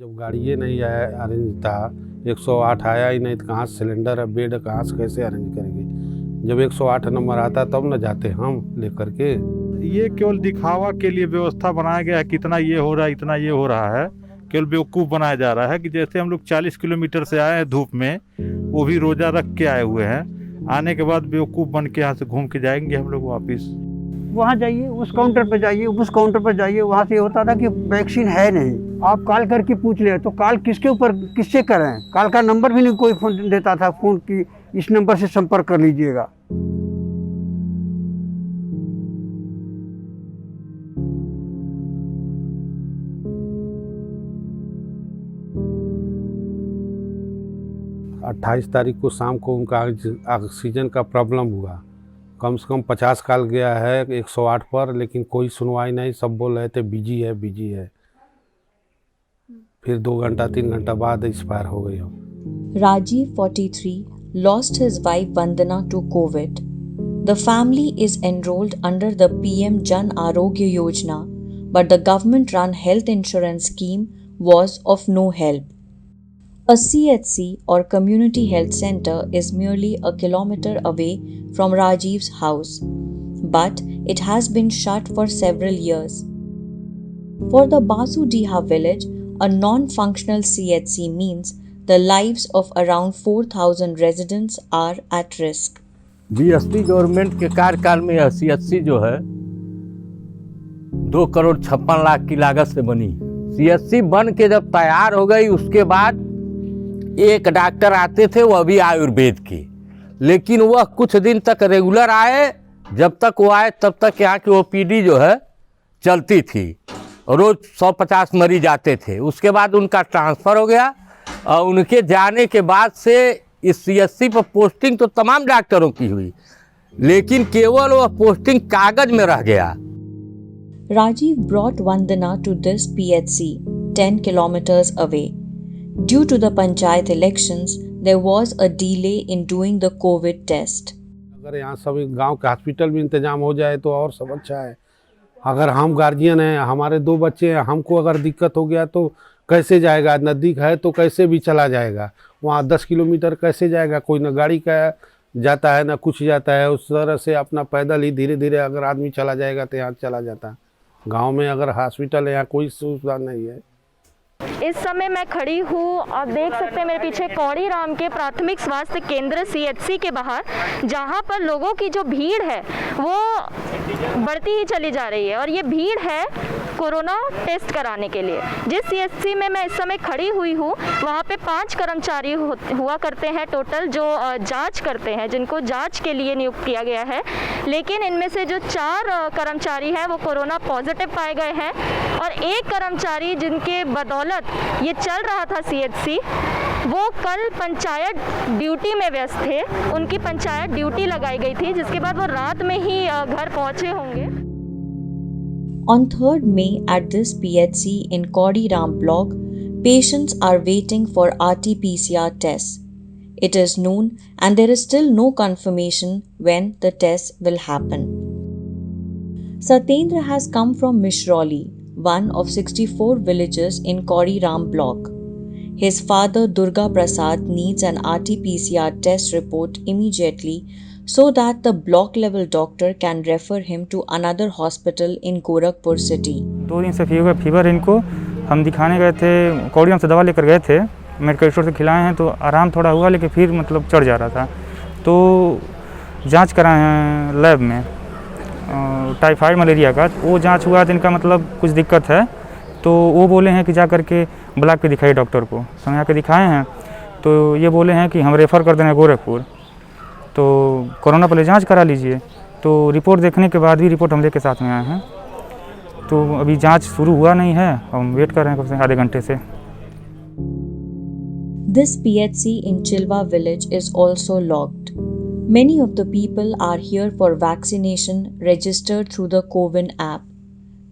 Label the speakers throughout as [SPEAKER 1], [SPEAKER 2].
[SPEAKER 1] जब गाड़ी ये नहीं आया अरेंज था, 108 आया ही नहीं तो कहाँ से सिलेंडर है, बेड कहाँ से कैसे अरेंज करेंगे। जब 108 नंबर आता तब न जाते हम लेकर के।
[SPEAKER 2] ये केवल दिखावा के लिए व्यवस्था बनाया गया है, कितना ये हो रहा है इतना ये हो रहा है, केवल बेवकूफ़ बनाया जा रहा है कि जैसे हम लोग 40 किलोमीटर से आए हैं धूप में, वो भी रोज़ा रख के आए हुए हैं, आने के बाद बेवकूफ़ बन के यहाँ से घूम के जाएंगे हम लोग वापस।
[SPEAKER 3] वहाँ जाइए, उस काउंटर पर जाइए, उस काउंटर पर जाइए, वहाँ से होता था कि वैक्सीन है नहीं, आप कॉल करके पूछ ले, तो कॉल किसके ऊपर किससे करें, कॉल का नंबर भी नहीं कोई फोन देता था, फ़ोन की इस नंबर से संपर्क कर लीजिएगा।
[SPEAKER 1] अट्ठाईस तारीख को शाम को उनका ऑक्सीजन का प्रॉब्लम हुआ। कम से कम 50 कॉल गया है 108 पर, लेकिन कोई सुनवाई नहीं। सब बोल रहे थे बिजी है बिजी है। फिर 2 घंटा 3 घंटा बाद एक्सपायर हो गई हम।
[SPEAKER 4] Rajiv, 43, lost his wife Vandana to COVID. The family is enrolled under the PM Jan Arogya Yojana, but the government-run health insurance scheme was of no help. A CHC or community health center is merely a kilometer away from Rajiv's house, but it has been shut for several years. For the Basudiha village, a non-functional CHC means the lives of around 4,000 residents are at risk.
[SPEAKER 5] BSP government के कार्यकाल में यह CHC जो है 2,56,00,000 की लागत से बनी। CHC बन के जब तैयार हो गई, उसके बाद एक डॉक्टर आते थे, वह भी आयुर्वेद के, लेकिन वह कुछ दिन तक रेगुलर आए। जब तक वो आए तब तक यहाँ की OPD जो है चलती थी, रोज 150 मरीज आते थे। उसके बाद उनका ट्रांसफ़र हो गया और उनके जाने के बाद से इस CHC पर पोस्टिंग तो तमाम डॉक्टरों की हुई, लेकिन केवल वह पोस्टिंग कागज में रह गया।
[SPEAKER 4] Rajiv brought Vandana to this PHC 10 kilometers away. Due to the panchayat elections, there was a delay in doing the COVID test.
[SPEAKER 1] अगर यहाँ सभी गांव के हॉस्पिटल में इंतजाम हो जाए तो और सब अच्छा है। अगर हम गार्जियन हैं, हमारे 2 बच्चे हैं, हमको अगर दिक्कत हो गया तो कैसे जाएगा? नज़दीक है तो कैसे भी चला जाएगा, वहाँ 10 किलोमीटर कैसे जाएगा? कोई ना गाड़ी का जाता है ना कुछ जाता है। उस तरह से अपना पैदल ही धीरे धीरे अगर आदमी चला जाएगा तो यहाँ चला जाता। गांव में अगर हॉस्पिटल है, यहाँ कोई सुविधा नहीं है।
[SPEAKER 6] इस समय मैं खड़ी हूँ, आप देख सकते हैं मेरे पीछे कौड़ी राम के प्राथमिक स्वास्थ्य केंद्र CHC के बाहर, जहाँ पर लोगों की जो भीड़ है वो बढ़ती ही चली जा रही है। और ये भीड़ है कोरोना टेस्ट कराने के लिए। जिस CHC में मैं इस समय खड़ी हुई हूँ, वहाँ पे 5 कर्मचारी हुआ करते हैं टोटल, जो जांच करते हैं, जिनको जांच के लिए नियुक्त किया गया है। लेकिन इनमें से जो 4 कर्मचारी हैं वो कोरोना पॉजिटिव पाए गए हैं, और एक कर्मचारी जिनके बदौलत ये चल रहा था CHC, वो कल पंचायत ड्यूटी में व्यस्त थे। उनकी पंचायत ड्यूटी लगाई गई थी, जिसके बाद वो रात में ही घर पहुँचे होंगे।
[SPEAKER 4] On 3rd May at this PHC in Kaudi Ram block, patients are waiting for RT-PCR tests. It is noon and there is still no confirmation when the test will happen. Satyendra has come from Mishroli, one of 64 villages in Kaudi Ram block. His father Durga Prasad needs an RT-PCR test report immediately so that the block level doctor can refer him to another hospital in Gorakhpur city.
[SPEAKER 7] 2 दिन से fever इनको हम दिखाने गए थे, कौड़ियाम से दवा लेकर गए थे, मेडिकल स्टोर से खिलाए हैं तो आराम थोड़ा हुआ, लेकिन फिर मतलब चढ़ जा रहा था। तो जांच कराए हैं लैब में टाइफाइड मलेरिया का, वो जांच हुआ तो इनका मतलब कुछ दिक्कत है। तो वो बोले हैं कि जा कर के ब्लॉक पे दिखाइए डॉक्टर को। समय आके दिखाए हैं तो ये बोले हैं कि हम रेफ़र कर देना गोरखपुर, तो कोरोना पहले जांच करा लीजिए। तो रिपोर्ट देखने के बाद भी रिपोर्ट हम लेके साथ में आए हैं, तो अभी जांच शुरू हुआ नहीं है, हम वेट कर रहे हैं कुछ आधे घंटे से।
[SPEAKER 4] This PHC in Chilwa village is also locked. Many of the people are here for vaccination registered through the CoWIN app.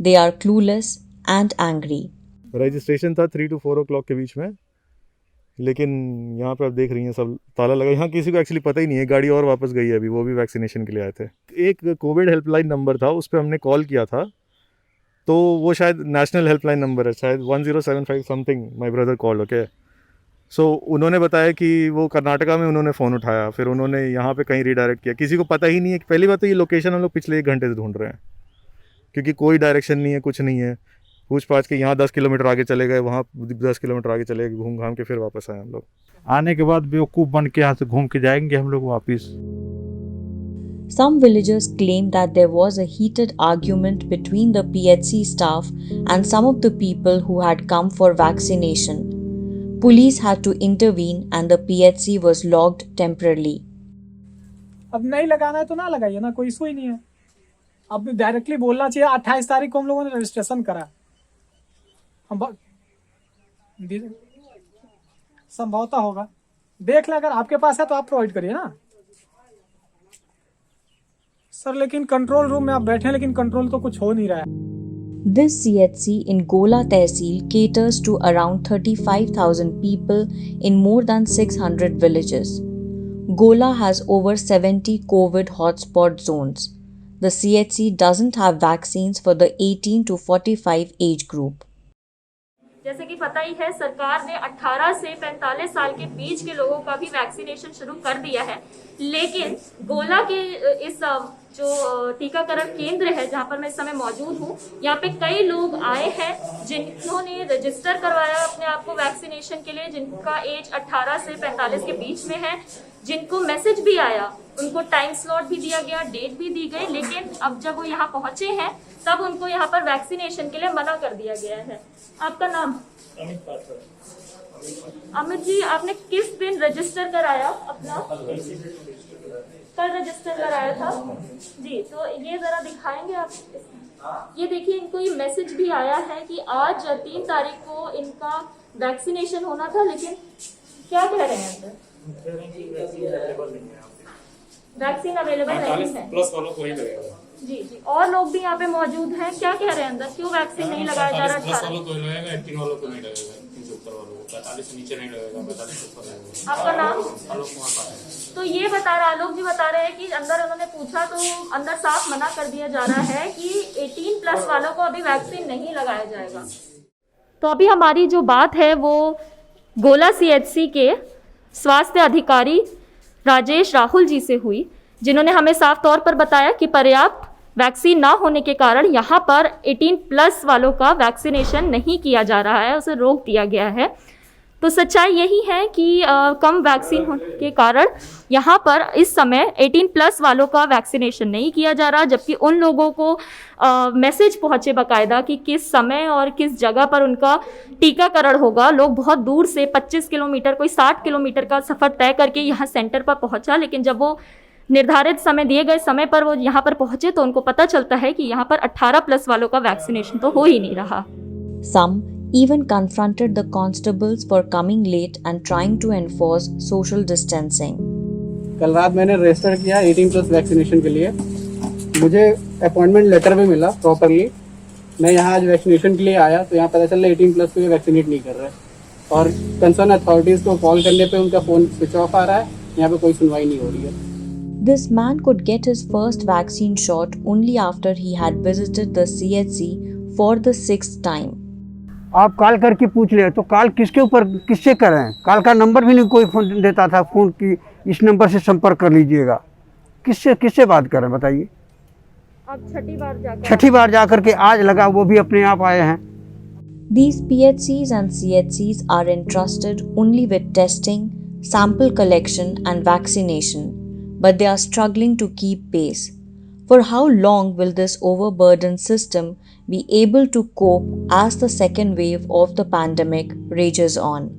[SPEAKER 4] They are clueless and angry.
[SPEAKER 2] Registration था 3 to 4 o'clock के बीच में, लेकिन यहाँ पे आप देख रही हैं सब ताला लगा। यहाँ किसी को एक्चुअली पता ही नहीं है, गाड़ी और वापस गई है अभी, वो भी वैक्सीनेशन के लिए आए थे। एक कोविड हेल्पलाइन नंबर था, उस पर हमने कॉल किया था,
[SPEAKER 8] तो वो शायद नेशनल हेल्पलाइन नंबर है, शायद 1075 something my brother call, okay. So उन्होंने बताया कि वो कर्नाटका में उन्होंने फ़ोन उठाया, फिर उन्होंने यहाँ पे कहीं रीडायरेक्ट किया, किसी को पता ही नहीं है। पहली बात तो ये लोकेशन हम लोग पिछले 1 घंटे से ढूंढ रहे हैं, क्योंकि कोई डायरेक्शन नहीं है, कुछ नहीं है। पूछ पाछ के यहाँ 10 किलोमीटर आगे चले गए, वहाँ 10 किलोमीटर आगे चले गए, घूम घाम के फिर वापस आए हम लोग।
[SPEAKER 2] आने के बाद बेवकूफ़ बन के यहाँ से घूम के जाएंगे हम लोग वापस।
[SPEAKER 4] Some villagers claim that there was a heated argument between the PHC staff and some of the people who had come for vaccination. Police had to intervene and the PHC was locked temporarily.
[SPEAKER 9] अब नहीं लगाना है तो ना लगाइए ना, कोई issue ही नहीं है। अब डायरेक्टली बोलना चाहिए। 28 तारीख को हम लोगों ने रजिस्ट्रेशन करा, हम संभवतः होगा, देख ले, अगर आपके पास है तो आप प्रोवाइड करिए ना सर। लेकिन कंट्रोल रूम में आप बैठे हैं, लेकिन कंट्रोल तो कुछ हो नहीं रहा है।
[SPEAKER 4] This CHC in Gola Tehsil caters to around 35,000 people in more than 600 villages. Gola has over 70 COVID hotspot zones. The CHC doesn't have vaccines for the 18 to 45 age group.
[SPEAKER 6] जैसे कि पता ही है, सरकार ने 18 से 45 साल के बीच के लोगों का भी वैक्सीनेशन शुरू कर दिया है, लेकिन गोला के इस जो टीकाकरण केंद्र है जहां पर मैं इस समय मौजूद हूं, यहाँ पे कई लोग आए हैं जिन्होंने रजिस्टर करवाया अपने आप को वैक्सीनेशन के लिए, जिनका एज 18 से 45 के बीच में है, जिनको मैसेज भी आया, उनको टाइम स्लॉट भी दिया गया, डेट भी दी गई, लेकिन अब जब वो यहाँ पहुंचे हैं तब उनको यहाँ पर वैक्सीनेशन के लिए मना कर दिया गया है। आपका नाम? अमित जी, आपने किस दिन रजिस्टर कराया अपना? कल रजिस्टर कराया था जी। तो ये जरा दिखाएंगे आप? ये देखिए, इनको ये मैसेज भी आया है कि आज 3 तारीख को इनका वैक्सीनेशन होना था, लेकिन क्या कह रहे हैं अंदर? वैक्सीन अवेलेबल नहीं है, प्लस वालों को ही लगेगा। जी जी, और लोग भी यहाँ पे मौजूद हैं, क्या कह रहे हैं अंदर, क्यों वैक्सीन नहीं लगाया जा रहा? 18 वालों को लगेगा, 18 वालों को नहीं लगेगा, 30 ऊपर वालों को, 45 से नीचे नहीं लगेगा, 45 से ऊपर लगेगा। आपका नाम? आलोक कुमार पाटिल। तो ये बता रहे, आलोक जी बता रहे हैं कि अंदर उन्होंने पूछा तो अंदर साफ मना कर दिया जा रहा है कि 18+ वालों को अभी वैक्सीन नहीं लगाया जाएगा। तो अभी हमारी जो बात है वो गोला CHC के स्वास्थ्य अधिकारी राजेश राहुल जी से हुई, जिन्होंने हमें साफ तौर पर बताया कि पर्याप्त वैक्सीन ना होने के कारण यहाँ पर 18+ वालों का वैक्सीनेशन नहीं किया जा रहा है, उसे रोक दिया गया है। तो सच्चाई यही है कि कम वैक्सीन होने के कारण यहाँ पर इस समय 18+ वालों का वैक्सीनेशन नहीं किया जा रहा, जबकि उन लोगों को मैसेज पहुँचे बाकायदा कि किस समय और किस जगह पर उनका टीकाकरण होगा। लोग बहुत दूर से 25 किलोमीटर, कोई 60 किलोमीटर का सफ़र तय करके यहाँ सेंटर पर पहुँचा, लेकिन जब वो निर्धारित समय, दिए गए समय पर वो यहाँ पर पहुँचे तो उनको पता चलता है कि यहाँ पर 18+ वालों का वैक्सीनेशन तो हो ही नहीं रहा।
[SPEAKER 4] Some even confronted the constables for coming late and trying to enforce social distancing.
[SPEAKER 10] कल रात मैंने रजिस्टर किया 18+ वैक्सीनेशन के लिए, मुझे अपॉइंटमेंट लेटर भी मिला प्रॉपरली। मैं यहाँ आज वैक्सीनेशन के लिए आया तो यहाँ पता चला 18+ को वैक्सीनेट नहीं कर रहे, और कंसर्न अथॉरिटीज़ को कॉल करने पे उनका फ़ोन स्विच ऑफ आ रहा है, यहाँ पे कोई सुनवाई नहीं हो रही है।
[SPEAKER 4] This man could get his first vaccine shot only after he had visited the CHC for the 6th time.
[SPEAKER 3] आप कॉल करके पूछ ले, तो कॉल किसके ऊपर किससे करें? कॉल का नंबर भी नहीं कोई फ़ोन देता था, फ़ोन की इस नंबर से संपर्क कर लीजिएगा। किससे बात करें बताइए?
[SPEAKER 6] अब
[SPEAKER 3] छठी बार जाकर के आज लगा, वो भी अपने आप आए हैं।
[SPEAKER 4] These PHCs and CHCs are entrusted only with testing, sample collection and vaccination, but they are struggling to keep pace. For how long will this overburdened system be able to cope as the second wave of the pandemic rages on?